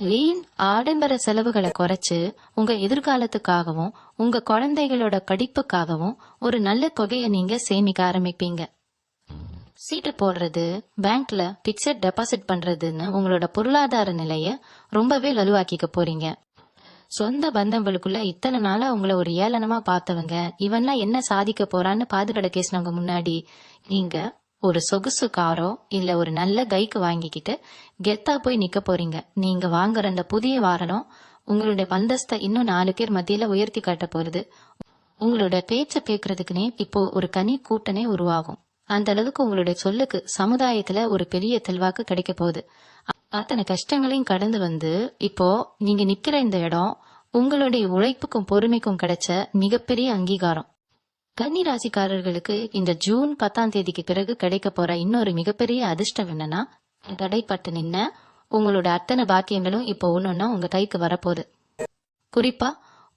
வீண் ஆடம்பர செலவுகளை குறைச்சு உங்க எதிர்காலத்துக்காகவும் உங்க குழந்தைகளோட படிப்புக்காகவும் ஒரு நல்ல தொகையை நீங்க சேமிக்க ஆரம்பிப்பீங்க. சீட்டு போடுறது, பேங்க்ல பிக்சட் டெபாசிட் பண்றதுன்னு உங்களோட பொருளாதார நிலைய ரொம்பவே வலுவாக்கிக்க போறீங்க. சொந்த பந்தங்களுக்குள்ள இத்தனை நாளா உங்களை ஒரு ஏளனமா பார்த்தவங்க, இவன்லாம் என்ன சாதிக்க போறான்னு பாதுகாட கேசினவங்க முன்னாடி நீங்க ஒரு சொகுசு காரோ இல்ல ஒரு நல்ல கைக்கு வாங்கிக்கிட்டு கெத்தா போய் நிக்க போறீங்க. நீங்க வாங்குற அந்த புதிய வாகனம் உங்களுடைய அந்தஸ்தை இன்னும் 4 பேர் மத்தியில உயர்த்தி காட்ட போறது. உங்களோட பேச்ச கேட்கறதுக்குனே இப்போ ஒரு கனி கூட்டனே உருவாகும். அந்த அளவுக்கு உங்களுடைய சொல்லுக்கு சமுதாயத்துல ஒரு பெரிய செல்வாக்கு கிடைக்க போகுது. அத்தனை கஷ்டங்களையும் கடந்து வந்து இப்போ நீங்க நிக்கிற இந்த இடம் உங்களுடைய உழைப்புக்கும் பொறுமைக்கும் கிடைச்ச மிகப்பெரிய அங்கீகாரம். கன்னி ராசிக்காரர்களுக்கு இந்த ஜூன் 10ஆம் தேதிக்கு பிறகு கிடைக்க போற இன்னொரு மிகப்பெரிய அதிர்ஷ்டம் என்னன்னா, தடைப்பட்டு நின்ன உங்களோட அத்தனை பாக்கியங்களும் இப்போ ஒன்னொன்னா உங்க கைக்கு வரப்போகுது. குறிப்பா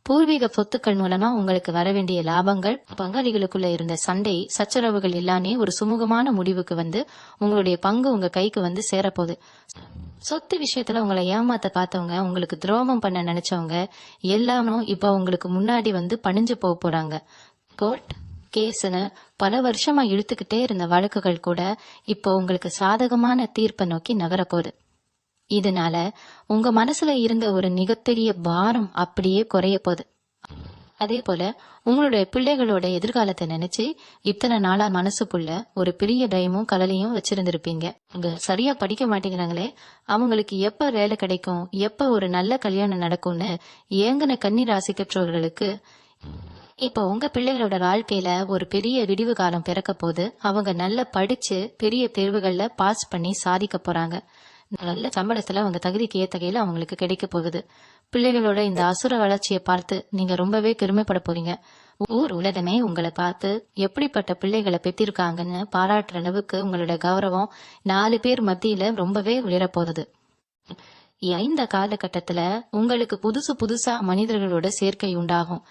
பூர்வீக சொத்துக்கள் மூலமா உங்களுக்கு வர வேண்டிய லாபங்கள், பங்காளிகளுக்குள்ள இருந்த சண்டை சச்சரவுகள் எல்லாமே ஒரு சுமூகமான முடிவுக்கு வந்து உங்களுடைய பங்கு உங்க கைக்கு வந்து சேரப்போகுது. சொத்து விஷயத்துல உங்களை ஏமாத்த பார்த்தவங்க, உங்களுக்கு துரோகம் பண்ண நினைச்சவங்க எல்லாரும் இப்ப உங்களுக்கு முன்னாடி வந்து பணிஞ்சு போக போறாங்க. கோர்ட் கேஸ்னு பல வருஷமா இழுத்துக்கிட்டே இருந்த வழக்குகள் கூட இப்போ உங்களுக்கு சாதகமான தீர்ப்பை நோக்கி நகரப்போகுது. இதனால உங்க மனசுல இருந்த ஒரு மிகப்பெரிய பாரம் அப்படியே குறைய போகுது. அதே போல உங்களுடைய பிள்ளைகளோட எதிர்காலத்தை நினைச்சு இத்தனை நாளா மனசுக்குள்ள ஒரு பெரிய பயமும் கவலையும் வச்சிருந்திருப்பீங்க. அவங்க சரியா படிக்க மாட்டேங்கிறாங்களே, அவங்களுக்கு எப்ப வேலை கிடைக்கும், எப்ப ஒரு நல்ல கல்யாணம் நடக்கும்னு ஏங்கின கன்னி ராசி பெற்றோர்களுக்கு இப்போ உங்க பிள்ளைகளோட வாழ்க்கையில ஒரு பெரிய விடிவு காலம் பிறக்க போது. அவங்க நல்லா படிச்சு பெரிய தேர்வுகள்ல பாஸ் பண்ணி சாதிக்க போறாங்க. நல்ல சம்பளத்துல அவங்க தகுதிக்கு ஏத்த கையில அவங்களுக்கு கிடைக்க போகுது. பிள்ளைகளோட இந்த அசுர வளர்ச்சியை பார்த்து நீங்க ரொம்பவே பெருமைப்பட போறீங்க. ஊர் உலகமே உங்களை பார்த்து எப்படிப்பட்ட பிள்ளைகளை பெற்றிருக்காங்கன்னு பாராட்டுற அளவுக்கு உங்களோட கௌரவம் 4 பேர் மத்தியில ரொம்பவே உயரப்போகுது. இந்த காலகட்டத்துல உங்களுக்கு புதுசா மனிதர்களோட சேர்க்கை உண்டாகும்.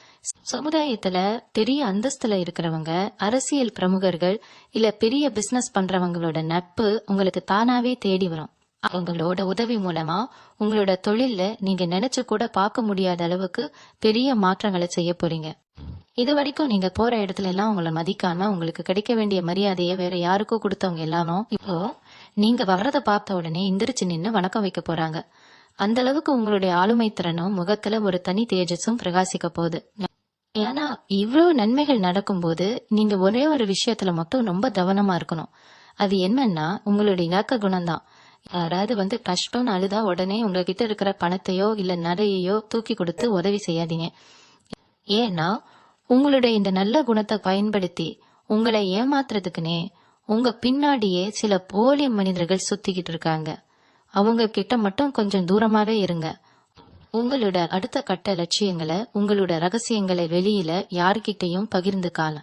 சமுதாயத்துல பெரிய அந்தஸ்துல இருக்கிறவங்க, அரசியல் பிரமுகர்கள் இல்ல பெரிய பிசினஸ் பண்றவங்களோட நட்பு உங்களுக்கு தானாவே தேடி வரும். அவங்களோட உதவி மூலமா உங்களோட தொழில்ல நீங்க நினைச்சு கூட பார்க்க முடியாத அளவுக்கு பெரிய மாற்றங்களை செய்ய போறீங்க. இது வரைக்கும் நீங்க போற இடத்துல எல்லாம் உங்களை மதிக்காம உங்களுக்கு கிடைக்க வேண்டிய மரியாதையை வேற யாருக்கோ கொடுத்தவங்க எல்லாரும் இப்போ நீங்க வர்றத பார்த்த உடனே எந்திரிச்சு நின்னு வணக்கம் வைக்க போறாங்க. அந்த அளவுக்கு உங்களுடைய ஆளுமை திறனும் முகத்துல ஒரு தனி தேஜஸும் பிரகாசிக்க போகுது. ஏன்னா இவ்வளவு நன்மைகள் நடக்கும்போது நீங்க ஒரே ஒரு விஷயத்துல மட்டும் ரொம்ப கவனமா இருக்கணும். அது என்னன்னா உங்களுடைய இலக்க குணம்தான். யாராவது வந்து கஷ்டம்னு அழுதா உடனே உங்ககிட்ட இருக்கிற பணத்தையோ இல்ல நகையையோ தூக்கி கொடுத்து உதவி செய்யாதீங்க. ஏன்னா உங்களுடைய இந்த நல்ல குணத்தை பயன்படுத்தி உங்களை ஏமாத்துறதுக்குனே உங்க பின்னாடியே சில போலி மனிதர்கள் சுத்திக்கிட்டு இருக்காங்க. அவங்க கிட்ட மட்டும் கொஞ்சம் தூரமாவே இருங்க. உங்களோட அடுத்த கட்ட லட்சியங்களை, உங்களோட ரகசியங்களை வெளியில யாருக்கிட்டையும் பகிர்ந்துக்கால.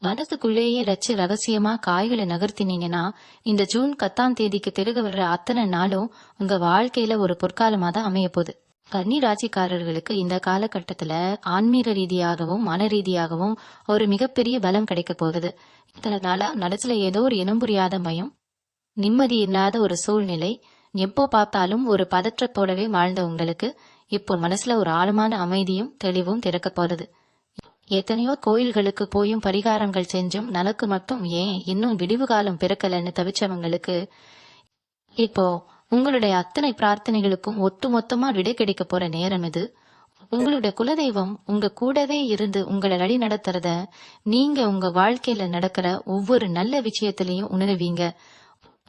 மனசுக்குள்ளேயே ரச்சு ரகசியமா காய்களை நகர்த்தினீங்கன்னா இந்த ஜூன் 10ஆம் தேதிக்கு பிறகு வர்ற அத்தனை நாளும் உங்க வாழ்க்கையில ஒரு பொற்காலமா தான் அமைய போகுது. கன்னி ராசிக்காரர்களுக்கு இந்த காலகட்டத்துல ஆன்மீக ரீதியாகவும் மன ரீதியாகவும் ஒரு மிகப்பெரிய பலம் கிடைக்க போகுது. இத்தனை நாளா மனசுல ஏதோ ஒரு இனம் புரியாத பயம், நிம்மதி இல்லாத ஒரு சூழ்நிலை, எப்போ பார்த்தாலும் ஒரு பதற்றத்தோடவே வாழ்ந்த உங்களுக்கு இப்போ மனசுல ஒரு ஆழமான அமைதியும் தெளிவும் திறக்க போறது. எத்தனையோ கோயில்களுக்கு போயும் பரிகாரங்கள் செஞ்சும் நமக்கு மட்டும் ஏன் இன்னும் விடிவு காலம் பிறக்கலன்னு தவிச்சவங்களுக்கு இப்போ உங்களுடைய அத்தனை பிரார்த்தனைகளுக்கும் ஒட்டுமொத்தமா விடை கிடைக்க போற நேரம் இது. உங்களுடைய குலதெய்வம் உங்க கூடவே இருந்து உங்களை வழி நடத்துறத நீங்க உங்க வாழ்க்கையில நடக்கிற ஒவ்வொரு நல்ல விஷயத்திலையும் உணர்வீங்க.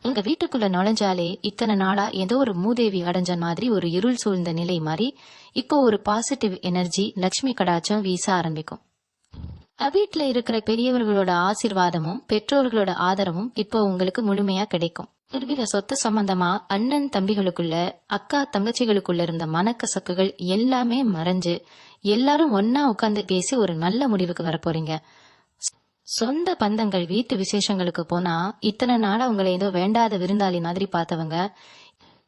உங்க வீட்டுக்குள்ள நுழைஞ்சாலே இத்தனை நாளா ஏதோ ஒரு மூதேவி அடைஞ்ச மாதிரி ஒரு இருள் சூழ்ந்த நிலை மாதிரி இப்போ ஒரு பாசிட்டிவ் எனர்ஜி, லட்சுமி கடாச்சம் வீச ஆரம்பிக்கும். வீட்டுல இருக்கிற பெரியவர்களோட ஆசீர்வாதமும் பெற்றோர்களோட ஆதரவும் இப்போ உங்களுக்கு முழுமையா கிடைக்கும். பூர்வீக சொத்து சம்பந்தமா அண்ணன் தம்பிகளுக்குள்ள, அக்கா தங்கச்சிகளுக்குள்ள இருந்த மனக்கசக்குகள் எல்லாமே மறைஞ்சு எல்லாரும் ஒன்னா உட்கார்ந்து பேசி ஒரு நல்ல முடிவுக்கு வர போறீங்க. சொந்த பந்தங்கள் வீட்டு விசேஷங்களுக்கு போனா இத்தனை நாளா உங்களை ஏதோ வேண்டாத விருந்தாளி மாதிரி பார்த்தவங்க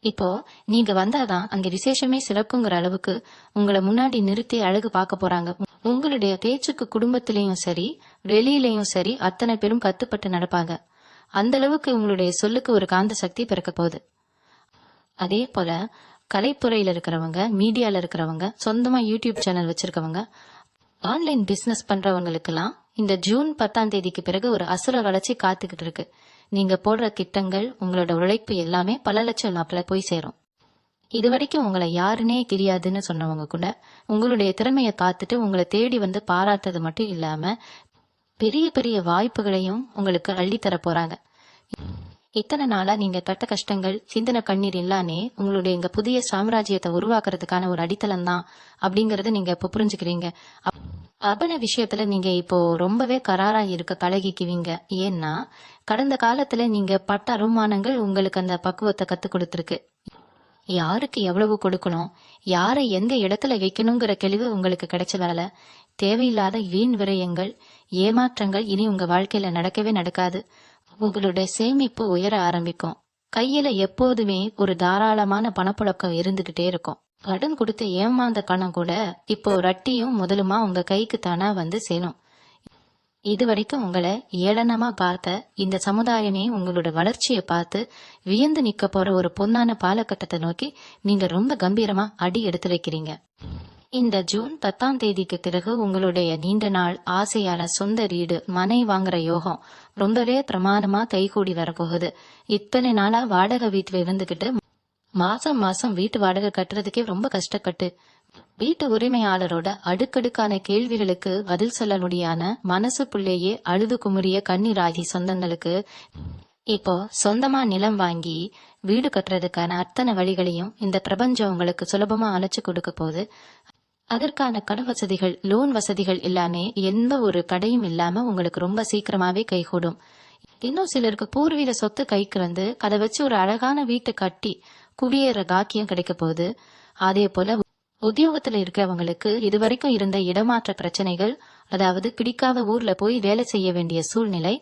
இப்போ நீங்க வந்தாதான் அங்க விசேஷமே சிறப்புங்கிற அளவுக்கு உங்களை முன்னாடி நிறுத்தி அழகு பார்க்க போறாங்க. உங்களுடைய பேச்சுக்கு குடும்பத்திலயும் சரி வெளியிலயும் சரி அத்தனை பேரும் கத்துப்பட்டு நடப்பாங்க. அந்த அளவுக்கு உங்களுடைய சொல்லுக்கு ஒரு காந்த சக்தி பிறக்க போகுது. அதே போல கலைத்துறையில இருக்கிறவங்க, மீடியால இருக்கிறவங்க, சொந்தமா யூடியூப் சேனல் வச்சிருக்கவங்க, ஆன்லைன் பிசினஸ் பண்றவங்களுக்கெல்லாம் இந்த ஜூன் 10ஆம் தேதிக்கு பிறகு ஒரு அசுர வளர்ச்சி காத்துக்கிட்டு இருக்கு. நீங்க போடுற திட்டங்கள், உங்களோட உழைப்பு எல்லாமே பல லட்சம் லாப்ல போய் சேரும். இது வரைக்கும் உங்களை யாருன்னே தெரியாதுன்னு சொன்னவங்க கூட உங்களுடைய திறமையை பார்த்துட்டு உங்களை தேடி வந்து பாராட்டுறது மட்டும் இல்லாம பெரிய பெரிய வாய்ப்புகளையும் உங்களுக்கு அள்ளித்தர போறாங்க. இத்தனை நாளா நீங்க பட்ட கஷ்டங்கள், சிந்தன கண்ணீர் எல்லாமே உங்களுடைய இங்க புதிய சாம்ராஜ்யத்தை உருவாக்குறதுக்கான ஒரு அடித்தளம் தான் அப்படிங்கறத நீங்க இப்ப புரிஞ்சுக்கிறீங்க. அபன விஷயத்துல நீங்க இப்போ ரொம்பவே கராரா இருக்க பழகிக்குவீங்க. ஏன்னா கடந்த காலத்துல நீங்க பட்ட அவமானங்கள் உங்களுக்கு அந்த பக்குவத்தை கத்து கொடுத்துருக்கு. யாருக்கு எவ்வளவு கொடுக்கணும், யாரை எந்த இடத்துல வைக்கணுங்கிற தெளிவு உங்களுக்கு கிடைச்சதால தேவையில்லாத வீண் விரயங்கள், ஏமாற்றங்கள் இனி உங்க வாழ்க்கையில நடக்கவே நடக்காது. உங்களுடைய சேமிப்பு உயர ஆரம்பிக்கும். கையில எப்போதுமே ஒரு தாராளமான பணப்புழக்கம் இருந்துகிட்டே இருக்கும். கடன் கொடுத்து ஏமாந்த பணம் கூட இப்போ வட்டியும் முதலுமா உங்க கைக்கு தானா வந்து சேரும். இதுவரைக்கும் உங்களை ஏளனமா பார்த்த இந்த சமுதாயமே உங்களோட வளர்ச்சியை பார்த்து வியந்து நிக்க போற ஒரு பொன்னான பாலகட்டத்தை நோக்கி நீங்க ரொம்ப கம்பீரமா அடி எடுத்து வைக்கிறீங்க. இந்த ஜூன் 10ஆம் தேதிக்கு பிறகு உங்களுடைய நீண்ட நாள் ஆசையான சொந்த வீடு, மனை வாங்குற யோகம் ரொம்பவே பிரமாதமா கைகூடி வரப்போகுது. இத்தனை நாளா வாடகை வீட்டுல இருந்துகிட்டு மாசம் மாசம் வீட்டு வாடகை கட்டுறதுக்கே ரொம்ப கஷ்டப்பட்டு வீட்டு உரிமையாளரோட அடுக்கடுக்கான கேள்விகளுக்கு பதில் சொல்ல முடியாத மனசுக்குள்ளேயே அழுது குமுறிய கண்ணீராகி சொந்தங்களுக்கு இப்போ சொந்தமா நிலம் வாங்கி வீடு கட்டுறதுக்கான அத்தனை வழிகளையும் இந்த பிரபஞ்சம் உங்களுக்கு சுலபமா அழைச்சு கொடுக்க போகுது. அதற்கான கடன் வசதிகள், லோன் வசதிகள் எல்லாமே எந்த ஒரு தடையும் இல்லாம உங்களுக்கு ரொம்ப சீக்கிரமாவே கைகூடும். இன்னும் சிலருக்கு பூர்வீக சொத்து கைக்கு வந்து அதை வச்சு ஒரு அழகான வீட்டை கட்டி குடியேற பாக்கியம் கிடைக்க போகுது. அதே போல உத்தியோகத்துல இருக்கிறவங்களுக்கு இதுவரைக்கும் இருந்த இடமாற்ற பிரச்சனைகள், அதாவது பிடிக்காத ஊர்ல போய் வேலை செய்ய வேண்டிய சூழ்நிலை,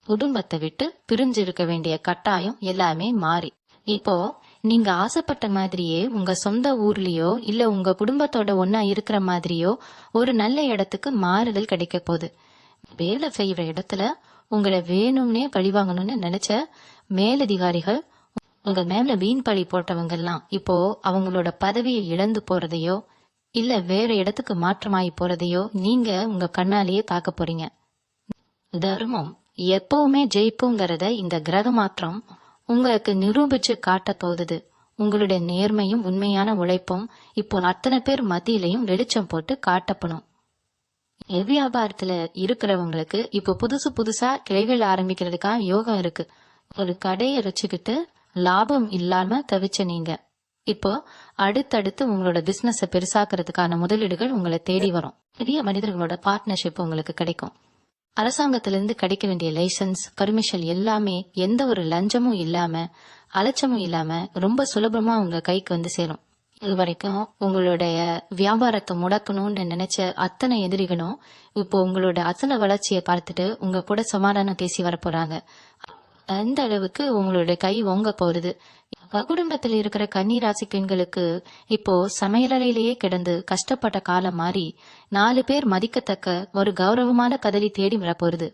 குடும்பத்தை விட்டு பிரிஞ்சு இருக்க வேண்டிய கட்டாயம் எல்லாமே மாறி இப்போ நீங்க ஆசைப்பட்ட மாதிரியே உங்க சொந்த ஊர்லயோ இல்ல உங்க குடும்பத்தோட ஒன்னா இருக்கிற மாதிரியோ ஒரு நல்ல இடத்துக்கு மாறுதல் கிடைக்க போகுது. வேலை செய்யற இடத்துல உங்களை வேணும்னே பழிவாங்கணும்னு நினைச்ச மேலதிகாரிகள், உங்க மேல வீண் பழி போட்டவங்க எல்லாம் இப்போ அவங்களோட பதவியை இழந்து போறதையோ இல்ல வேற இடத்துக்கு மாற்றமாயி போறதையோ நீங்க உங்க கண்ணாலேயே பார்க்க போறீங்க. தர்மம் எப்பவுமே ஜெயிப்புங்கிறத இந்த கிரக மாற்றம் உங்களுக்கு நிரூபிச்சு காட்ட போகுது. உங்களுடைய நேர்மையும் உண்மையான உழைப்பும் இப்போ அத்தனை பேர் மத்தியிலையும் வெளிச்சம் போட்டு காட்டப்படும். வியாபாரத்துல இருக்கிறவங்களுக்கு இப்போ புதுசா கிளைகள் ஆரம்பிக்கிறதுக்காக யோகம் இருக்கு. ஒரு கடையை வச்சுக்கிட்டு லாபம் இல்லாம தவிச்ச நீங்க இப்போ அடுத்தடுத்து உங்களோட பிசினஸ பெருசாக்குறதுக்கான முதலீடுகள் உங்களை தேடி வரும். பெரிய மனிதர்களோட பார்ட்னர்ஷிப் உங்களுக்கு கிடைக்கும். அரசாங்கத்திலிருந்து கிடைக்க வேண்டிய லைசன்ஸ், பர்மிஷன் எல்லாமே எந்த ஒரு லஞ்சமும் இல்லாம அலட்சமும் இல்லாம ரொம்ப சுலபமா உங்க கைக்கு வந்து சேரும். இது வரைக்கும் உங்களுடைய வியாபாரத்தை முடக்கணும்னு நினைச்ச அத்தனை எதிரிகளும் இப்போ உங்களோட அசல வளர்ச்சியை பார்த்துட்டு உங்க கூட சமாதானம் பேசி வர போறாங்க. அந்த அளவுக்கு உங்களுடைய கை ஓங்க போறது. குடும்பத்தில் இருக்கிற கன்னிராசி பெண்களுக்கு இப்போ சமையலறையிலேயே கிடந்து கஷ்டப்பட்ட காலம் மாறி 4 பேர் மதிக்கத்தக்க ஒரு கௌரவமான பதவி தேடி வரப்போகுது.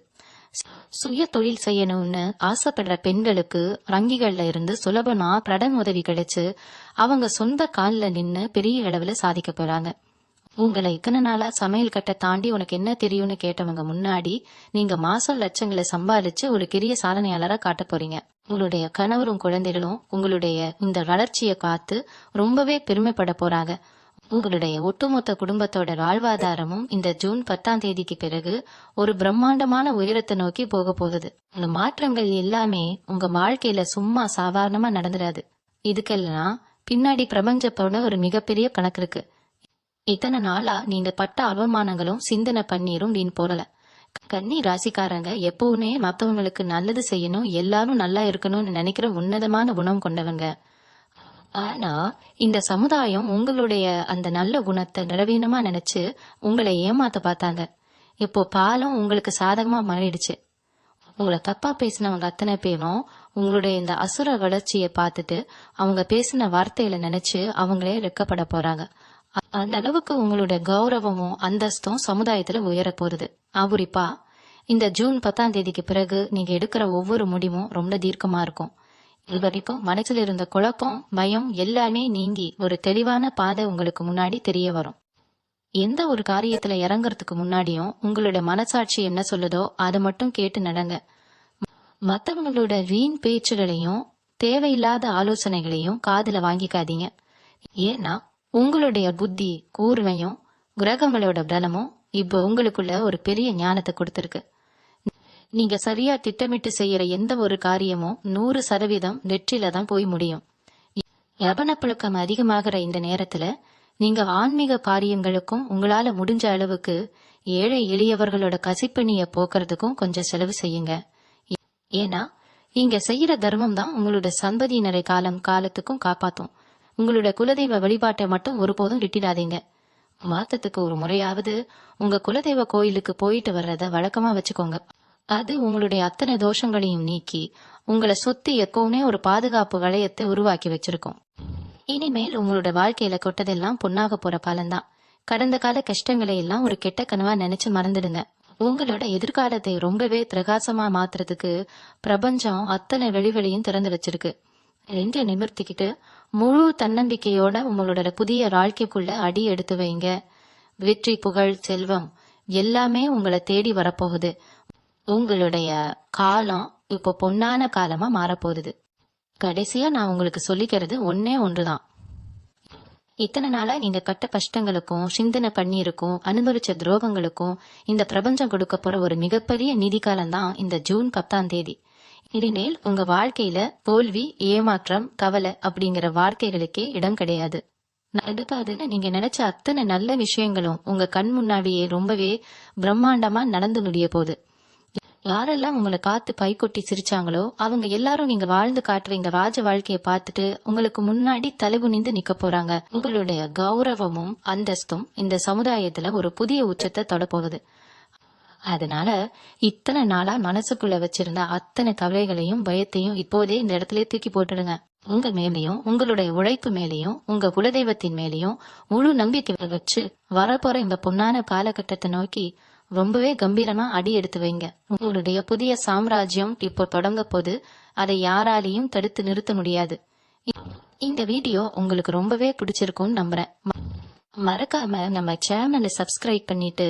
சுய தொழில் செய்யணும்னு ஆசைப்படுற பெண்களுக்கு வங்கிகள்ல இருந்து சுலபமா கடன் உதவி கிடைச்சு அவங்க சொந்த காலில் நின்னு பெரிய அளவுல சாதிக்க போறாங்க. உங்களை இத்தனை நாளா சமையல் கட்டை தாண்டி உனக்கு என்ன தெரியும்னு கேட்டவங்க முன்னாடி நீங்க மாசம் லட்சங்களை சம்பாதிச்சு ஒரு பெரிய சாதனையாளரா காட்ட போறீங்க. உங்களுடைய கணவரும் குழந்தைகளும் உங்களுடைய இந்த வளர்ச்சியை பார்த்து ரொம்பவே பெருமைப்பட போறாங்க. உங்களுடைய ஒட்டுமொத்த குடும்பத்தோட வாழ்வாதாரமும் இந்த ஜூன் 10ஆம் தேதிக்கு பிறகு ஒரு பிரம்மாண்டமான உயரத்தை நோக்கி போக போகுது. இந்த மாற்றங்கள் எல்லாமே உங்க வாழ்க்கையில சும்மா சாதாரணமா நடந்துடாது. இதுக்கெல்லாம் பின்னாடி பிரபஞ்சத்தோட ஒரு மிகப்பெரிய கணக்கு இருக்கு. இத்தனை நாளா நீங்க பட்ட அவமானங்களும் சிந்தனை பண்ணீரும் வீண் போடல. கன்னி ராசிக்காரங்க எப்பவுமே மத்தவங்களுக்கு நல்லது செய்யணும், எல்லாரும் நல்லா இருக்கணும்னு நினைக்கிற உன்னதமான குணம் கொண்டவங்க. ஆனா இந்த சமுதாயம் உங்களுடைய அந்த நல்ல குணத்தை நிலவீனமா நினைச்சு உங்களை ஏமாத்த பார்த்தாங்க. இப்போ பாலம் உங்களுக்கு சாதகமா மாறிடுச்சு. உங்களை தப்பா பேசினவங்க அத்தனை பேரும் உங்களுடைய இந்த அசுர வளர்ச்சியை பார்த்துட்டு அவங்க பேசின வார்த்தையில நினைச்சு அவங்களே வெட்கப்பட போறாங்க. அந்த அளவுக்கு உங்களுடைய கௌரவமும் அந்தஸ்தும் சமுதாயத்துல உயர போறது. குறிப்பா இந்த ஜூன் 10ஆம் தேதிக்கு பிறகு நீங்க எடுக்கிற ஒவ்வொரு முடிவும் ரொம்ப தீர்க்கமா இருக்கும். இது வரைக்கும் மனசுல இருந்த குழப்பம், பயம் எல்லாமே நீங்கி ஒரு தெளிவான பாதை உங்களுக்கு முன்னாடி தெரிய வரும். எந்த ஒரு காரியத்துல இறங்குறதுக்கு முன்னாடியும் உங்களுடைய மனசாட்சி என்ன சொல்லுதோ அதை மட்டும் கேட்டு நடங்க. மற்றவங்களோட வீண் பேச்சுகளையும் தேவையில்லாத ஆலோசனைகளையும் காதுல வாங்கிக்காதீங்க. ஏன்னா உங்களுடைய புத்தி கூர்மையும் கிரகங்களோட பலமும் இப்போ உங்களுக்குள்ள ஒரு பெரிய ஞானத்தை கொடுத்திருக்கு. நீங்க சரியா திட்டமிட்டு செய்யற எந்த ஒரு காரியமும் 100% வெற்றில தான் போய் முடியும். யவனப்பழக்கம் அதிகமாகிற இந்த நேரத்துல நீங்க ஆன்மீக காரியங்களுக்கும் உங்களால முடிஞ்ச அளவுக்கு ஏழை எளியவர்களோட கசிப்பணிய போக்குறதுக்கும் கொஞ்சம் செலவு செய்யுங்க. ஏன்னா இங்க செய்யற தர்மம் தான் உங்களோட சந்ததியினரை காலத்துக்கும் காப்பாத்தும். உங்களோட குலதெய்வ வழிபாட்டை மட்டும் ஒருபோதும் விட்டுடாதீங்க. மாசத்துக்கு ஒரு முறையாவது உங்க குலதெய்வ கோயிலுக்கு போயிட்டு வர்றத வழக்கமா வச்சுக்கோங்க. அது உங்களுடைய அத்தனை தோஷங்களையும் நீக்கி உங்களை சுத்தி எப்பவுமே ஒரு பாதுகாப்பு வளையத்தை உருவாக்கி வச்சிருக்கோம். இனிமேல் உங்களோட வாழ்க்கையில கொட்டதெல்லாம் பொன்னாக போற காலம்தான். கடந்த கால கஷ்டங்களை எல்லாம் ஒரு கெட்ட கனவா நினைச்சு மறந்துடுங்க. உங்களோட எதிர்காலத்தை ரொம்பவே பிரகாசமா மாத்துறதுக்கு பிரபஞ்சம் அத்தனை வெளிவெளியும் திறந்து வச்சிருக்கு. ரெண்டு நிமிர்த்திக்கிட்டு முழு தன்னம்பிக்கையோட உங்களோட புதிய வாழ்க்கைக்குள்ள அடி எடுத்து வைங்க. வெற்றி, புகழ், செல்வம் எல்லாமே உங்களை தேடி வரப்போகுது. உங்களுடைய காலம் இப்போ பொன்னான காலமா மாறப்போகுது. கடைசியா நான் உங்களுக்கு சொல்லிக்கிறது ஒன்னே ஒன்றுதான். இத்தனை நாளா நீங்க கட்ட கஷ்டங்களுக்கும் சிந்தனை பண்ணிருக்கும் அனுபவிச்ச துரோகங்களுக்கும் இந்த பிரபஞ்சம் கொடுக்க போற ஒரு மிகப்பெரிய நிதி காலம் தான் இந்த ஜூன் 10 இனிமேல் உங்க வாழ்க்கையில தோல்வி, ஏமாற்றம், கவலை அப்படிங்கிற வார்த்தைகளுக்கே இடம் கிடையாது. நடுப்பாதுன்னு நீங்க நினைச்ச அத்தனை நல்ல விஷயங்களும் உங்க கண் முன்னாடியே ரொம்பவே பிரம்மாண்டமா நடந்து முடிய போகுது. யாரெல்லாம் உங்களை காத்து பை கொட்டி சிரிச்சாங்களோ அவங்க எல்லாரும் நீங்க வாழ்ந்து காட்டுறீங்க ராஜ வாழ்க்கைய பார்த்துட்டு உங்களுக்கு முன்னாடி தலைகுனிந்து நிக்க போறாங்க. உங்களுடைய கௌரவமும் அந்தஸ்தும் இந்த சமுதாயத்துல ஒரு புதிய உச்சத்தை தொட போகுது. அதனால இத்தனை நாளா மனசுக்குள்ள வச்சிருந்த அத்தனை கவலைகளையும் பயத்தையும் இப்போதே இந்த இடத்துல தூக்கி போட்டுடுங்க. உங்க மேலையும் உங்களுடைய உழைப்பு மேலையும் உங்க குலதெய்வத்தின் மேலையும் முழு நம்பிக்கை வச்சு வரப்போற இந்த பொன்னான காலகட்டத்தை நோக்கி ரொம்பவே கம்பீரமா அடி எடுத்து வைங்க. உங்களுடைய புதிய சாம்ராஜ்யம் இப்போ தொடங்க போது அதை யாராலையும் தடுத்து நிறுத்த முடியாது. இந்த வீடியோ உங்களுக்கு ரொம்பவே பிடிச்சிருக்கும்னு நம்புறேன். மறக்காம நம்ம சேனலை சப்ஸ்கிரைப் பண்ணிட்டு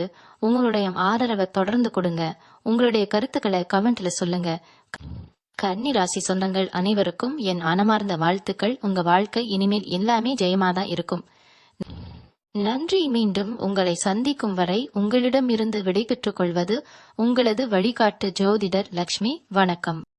உங்களுடைய ஆதரவை தொடர்ந்து கொடுங்க. உங்களுடைய கருத்துக்களை கமெண்ட்ல சொல்லுங்க. கன்னி ராசி சொந்தங்கள் அனைவருக்கும் என் மனமார்ந்த வாழ்த்துக்கள். உங்க வாழ்க்கை இனிமேல் எல்லாமே ஜெயமாதான் இருக்கும். நன்றி. மீண்டும் உங்களை சந்திக்கும் வரை உங்களிடம் இருந்து விடை பெற்றுக் கொள்வது உங்களது வழிகாட்டு ஜோதிடர் லக்ஷ்மி. வணக்கம்.